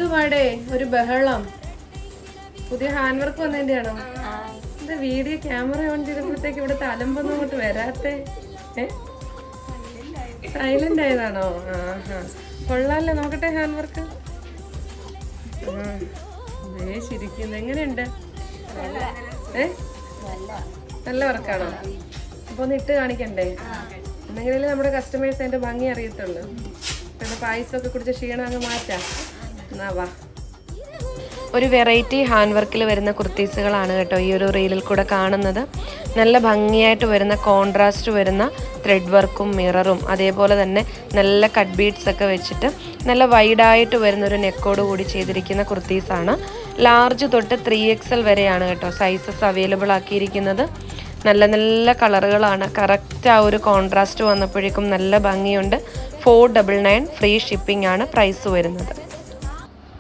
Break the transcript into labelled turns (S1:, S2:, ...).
S1: ഇതുപാടെ ഒരു ബഹളം. പുതിയ ഹാൻഡ് വർക്ക് വന്നതിന്റെ ആണോ? എന്താ വീഡിയോ ക്യാമറ ഓൺ ചെയ്തപ്പോഴത്തേക്ക് ഇവിടുത്തെ അലമ്പൊന്നും അങ്ങോട്ട് വരാത്തെ? സൈലന്റ് ആയതാണോ? കൊള്ളാല്ലേ, നോക്കട്ടെ ഹാൻഡ് വർക്ക്. ശരിക്കും എങ്ങനെയുണ്ട്? നല്ല വർക്കാണോ? അപ്പൊ ഒന്ന് ഇട്ട് കാണിക്കണ്ടേ? എന്നെങ്കിലല്ലേ നമ്മുടെ കസ്റ്റമേഴ്സ് അതിന്റെ ഭംഗി അറിയത്തുള്ളൂ. പിന്നെ പായസമൊക്കെ കുടിച്ച ക്ഷീണം അങ്ങ് മാറ്റാം. എന്നാ വാ. ഒരു വെറൈറ്റി ഹാൻഡ് വർക്കിൽ വരുന്ന കുർത്തീസുകളാണ് കേട്ടോ ഈ ഒരു റീലിൽ കൂടെ കാണുന്നത്. നല്ല ഭംഗിയായിട്ട് വരുന്ന കോൺട്രാസ്റ്റ് വരുന്ന ത്രെഡ് വർക്കും മിററും അതേപോലെ തന്നെ നല്ല കട്ട് ബീഡ്സ് ഒക്കെ വെച്ചിട്ട് നല്ല വൈഡായിട്ട് വരുന്നൊരു നെക്കോട് കൂടി ചെയ്തിരിക്കുന്ന കുർത്തീസാണ്. ലാർജ് തൊട്ട് 3XL വരെയാണ് കേട്ടോ സൈസസ് അവൈലബിൾ ആക്കിയിരിക്കുന്നത്. നല്ല നല്ല കളറുകളാണ്. കറക്റ്റ് ആ ഒരു കോൺട്രാസ്റ്റ് വന്നപ്പോഴേക്കും നല്ല ഭംഗിയുണ്ട്. 499 ഫ്രീ ഷിപ്പിംഗ് ആണ് പ്രൈസ് വരുന്നത്.